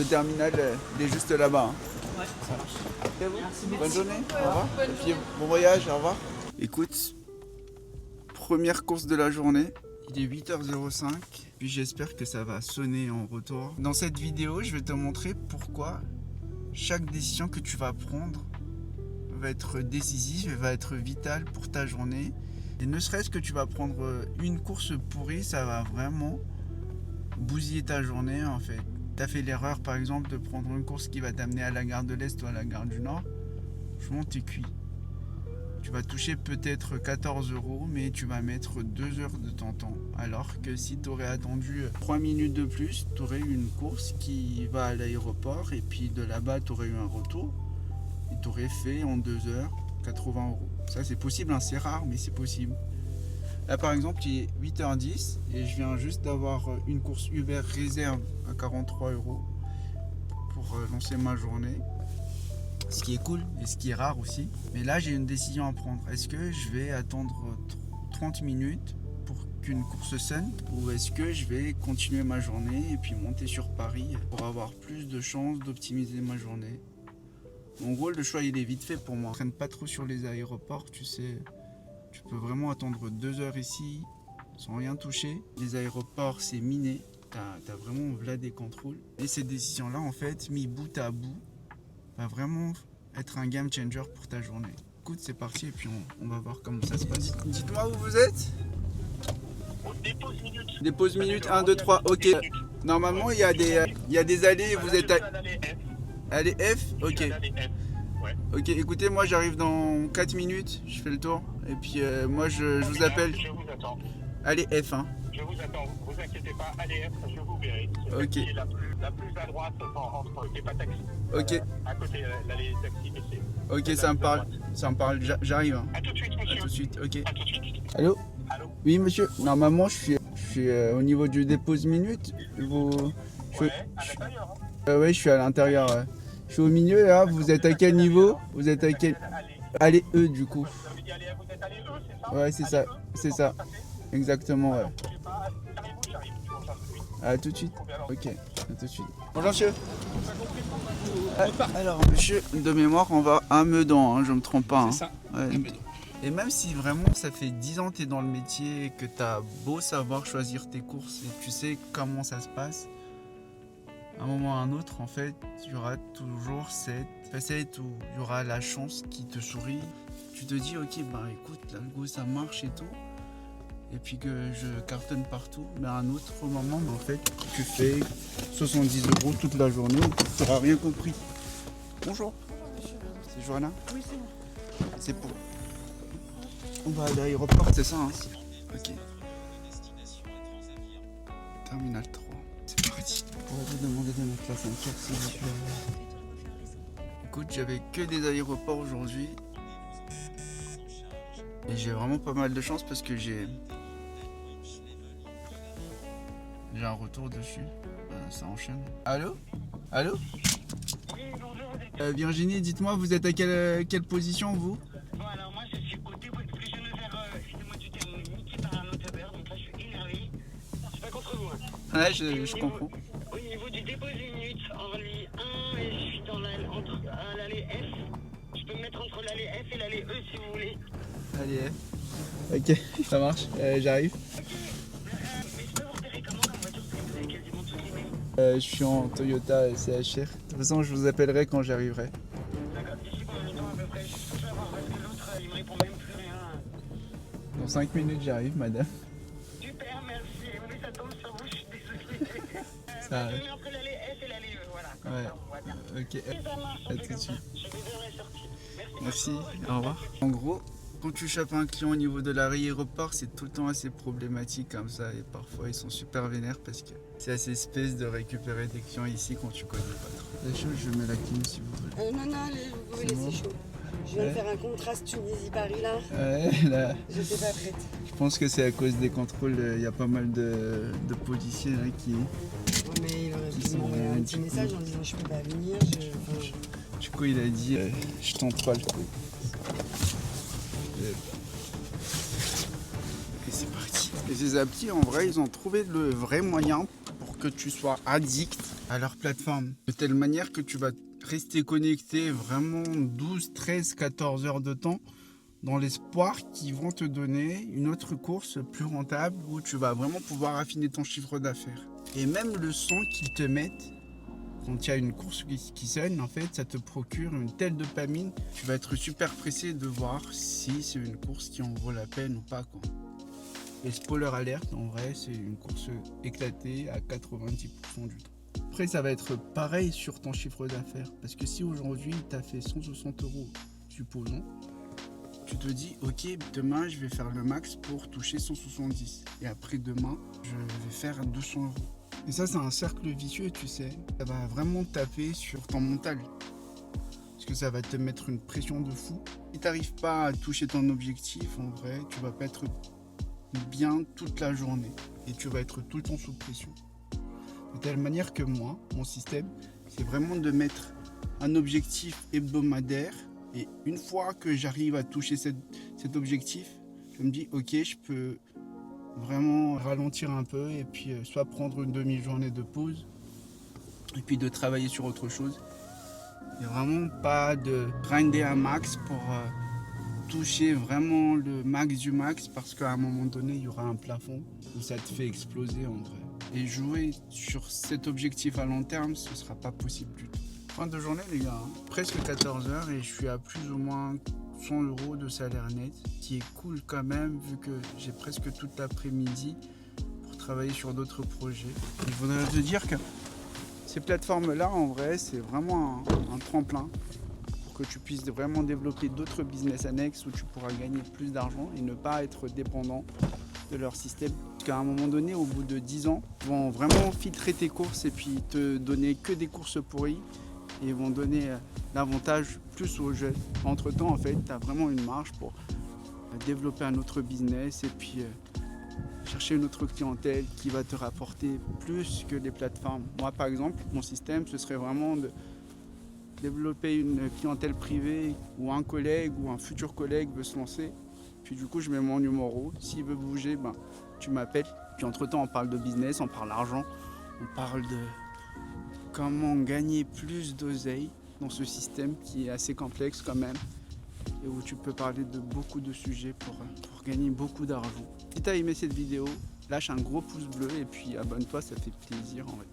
Le terminal, il est juste là-bas. Ouais, ça marche. Merci beaucoup. Bonne journée, au revoir. Et puis, bon voyage, au revoir. Écoute, première course de la journée. Il est 8h05, puis j'espère que ça va sonner en retour. Dans cette vidéo, je vais te montrer pourquoi chaque décision que tu vas prendre va être décisive et va être vitale pour ta journée. Et ne serait-ce que tu vas prendre une course pourrie, ça va vraiment bousiller ta journée en fait. Tu as fait l'erreur par exemple de prendre une course qui va t'amener à la gare de l'Est ou à la gare du Nord. Franchement, t'es cuit. Tu vas toucher peut-être 14 €, mais tu vas mettre 2 heures de ton temps. Alors que si tu aurais attendu 3 minutes de plus, tu aurais eu une course qui va à l'aéroport et puis de là-bas, tu aurais eu un retour et tu aurais fait en 2 heures 80 €. Ça, c'est possible, hein, c'est rare, mais c'est possible. Là, par exemple, il est 8h10 et je viens juste d'avoir une course Uber réserve à 43 € pour lancer ma journée. Ce qui est cool et ce qui est rare aussi. Mais là, j'ai une décision à prendre. Est-ce que je vais attendre 30 minutes pour qu'une course sonne ou est-ce que je vais continuer ma journée et puis monter sur Paris pour avoir plus de chances d'optimiser ma journée? En gros, le choix, il est vite fait pour moi. Je traîne pas trop sur les aéroports, tu sais. Tu peux vraiment attendre 2 heures ici sans rien toucher. Les aéroports, c'est miné. T'as vraiment là des contrôles. Et ces décisions-là, en fait, mis bout à bout, va vraiment être un game changer pour ta journée. Écoute, c'est parti et puis on va voir comment ça se passe. Dites-moi où vous êtes. Dépose minutes. Dépose minutes 1, 2, 3, ok. Normalement, il y a des allées, vous êtes à... Allez F, ok. Ok, écoutez, moi j'arrive dans 4 minutes, je fais le tour. Et puis moi je vous appelle. Je vous attends. Allez F, hein. Je vous attends, vous inquiétez pas, allez F, je vous verrai. Ok. C'est la plus à droite entre les pas taxi. Ok. À côté l'allée taxi, mais c'est. Ok, ça me parle, j'arrive. Hein. A tout de suite, monsieur. A tout de suite, ok. A tout de suite. Allô? Allô? Oui, monsieur. Normalement, je suis au niveau du dépose minutes. Ouais, à l'intérieur. Hein. Ouais, je suis à l'intérieur. Ouais. Je suis au milieu là. Vous êtes à quel niveau? Vous êtes à quel? Allez E du coup. Vous avez dit allez, vous êtes allé E, c'est ça? Ouais, c'est ça. C'est ça. Exactement, ouais. J'arrive. Je vous recherche tout de suite. À tout de suite. Ok, à tout de suite. Bonjour monsieur. Alors monsieur, de mémoire, on va à Meudon, hein, je me trompe pas. Hein. C'est ça. Ouais. Et même si vraiment ça fait 10 ans que tu es dans le métier et que tu as beau savoir choisir tes courses et tu sais comment ça se passe, à un moment ou à un autre, en fait, il y aura toujours cette facette où il y aura la chance qui te sourit. Tu te dis, ok, bah écoute, là, le go, ça marche et tout. Et puis que je cartonne partout. Mais à un autre moment, bah, en fait, tu fais 70 € toute la journée et tu n'auras rien compris. Bonjour. C'est Joanna? Oui, c'est bon. C'est pour... On va à l'aéroport, c'est ça, hein? Ok. Terminal 3. C'est parti. On va vous demander de mettre la ceinture s'il vous plaît. Écoute, j'avais que des aéroports aujourd'hui. Et j'ai vraiment pas mal de chance parce que j'ai un retour dessus. Ça enchaîne. Allô? Allô? Virginie, dites-moi, vous êtes à quelle position vous? Bon, alors moi je suis au dépôt, je viens de faire, excusez-moi du terme, niqué par un autre Uber, donc là je suis énervé. Je suis pas contre vous. Hein. Ouais, je comprends. Au niveau du dépôt d'une minute, en rallye 1, et je suis dans entre l'allée F. Je peux me mettre entre l'allée F et l'allée E si vous voulez. Allez, ok, ça marche, j'arrive. Ok, mais je peux vous repérer comment comme voiture parce que vous avez quasiment tous les mêmes. Je suis en Toyota CHR. De toute façon, je vous appellerai quand j'arriverai. D'accord, d'ici combien de temps à peu près? Je peux savoir parce que l'autre il me répond même plus rien. Dans 5 minutes, j'arrive, madame. Super, merci. Oui, ça tombe sur vous, je suis désolé. Ça... Je mets entre l'allée F et l'allée E, voilà. Comme Ouais, ça, on va bien. ok, Et ça marche, on à fait tout comme de ça. suite. Je vais deux heures sorties. Merci, au revoir. En gros, quand tu chopes un client au niveau de l'aéroport, c'est tout le temps assez problématique comme ça et parfois ils sont super vénères parce que c'est assez espèce de récupérer des clients ici quand tu connais pas trop. La chose, je mets la clim si vous voulez. Non, vous pouvez C'est bon. laisser chaud. Je viens Ouais. de faire un contraste Tunisie-Paris là. Ouais, là, J'étais pas prête. je pense que c'est à cause des contrôles, il y a pas mal de policiers là, qui... Ouais, mais il aurait Qui pu sont m'envoyer un du petit coup. message en disant je peux pas venir. Du coup, il a dit, je tente pas le coup. Et c'est parti. Et ces applis, en vrai, ils ont trouvé le vrai moyen pour que tu sois addict à leur plateforme. De telle manière que tu vas rester connecté vraiment 12, 13, 14 heures de temps dans l'espoir qu'ils vont te donner une autre course plus rentable où tu vas vraiment pouvoir affiner ton chiffre d'affaires. Et même le son qu'ils te mettent quand il y a une course qui sonne, en fait, ça te procure une telle dopamine. Tu vas être super pressé de voir si c'est une course qui en vaut la peine ou pas, quoi. Et spoiler alerte, en vrai, c'est une course éclatée à 90% du temps. Après, ça va être pareil sur ton chiffre d'affaires. Parce que si aujourd'hui, tu as fait 160 €, supposons, tu te dis, ok, demain, je vais faire le max pour toucher 170. Et après demain, je vais faire 200 €. Et ça, c'est un cercle vicieux, tu sais. Ça va vraiment taper sur ton mental. Parce que ça va te mettre une pression de fou. Si tu n'arrives pas à toucher ton objectif, en vrai, tu vas pas être bien toute la journée. Et tu vas être tout le temps sous pression. De telle manière que moi, mon système, c'est vraiment de mettre un objectif hebdomadaire. Et une fois que j'arrive à toucher cet objectif, je me dis, ok, je peux vraiment ralentir un peu et puis soit prendre une demi-journée de pause et puis de travailler sur autre chose. Et vraiment pas de grinder un max pour toucher vraiment le max du max, parce qu'à un moment donné il y aura un plafond où ça te fait exploser en vrai. Et jouer sur cet objectif à long terme, ce sera pas possible du tout. Fin de journée les gars, presque 14 heures et je suis à plus ou moins 100 € de salaire net, qui est cool quand même vu que j'ai presque toute l'après-midi pour travailler sur d'autres projets. Il faudrait te dire que ces plateformes-là, en vrai, c'est vraiment un tremplin pour que tu puisses vraiment développer d'autres business annexes où tu pourras gagner plus d'argent et ne pas être dépendant de leur système. Parce qu'à un moment donné, au bout de 10 ans, ils vont vraiment filtrer tes courses et puis te donner que des courses pourries. Et ils vont donner l'avantage plus aux jeunes. Entre temps, en fait, tu as vraiment une marge pour développer un autre business et puis chercher une autre clientèle qui va te rapporter plus que les plateformes. Moi, par exemple, mon système, ce serait vraiment de développer une clientèle privée où un collègue ou un futur collègue veut se lancer. Puis du coup, je mets mon numéro. S'il veut bouger, ben, tu m'appelles. Puis entre-temps, on parle de business, on parle d'argent, on parle de comment gagner plus d'oseille dans ce système qui est assez complexe quand même et où tu peux parler de beaucoup de sujets pour gagner beaucoup d'argent. Si tu as aimé cette vidéo, lâche un gros pouce bleu et puis abonne-toi, ça fait plaisir en vrai.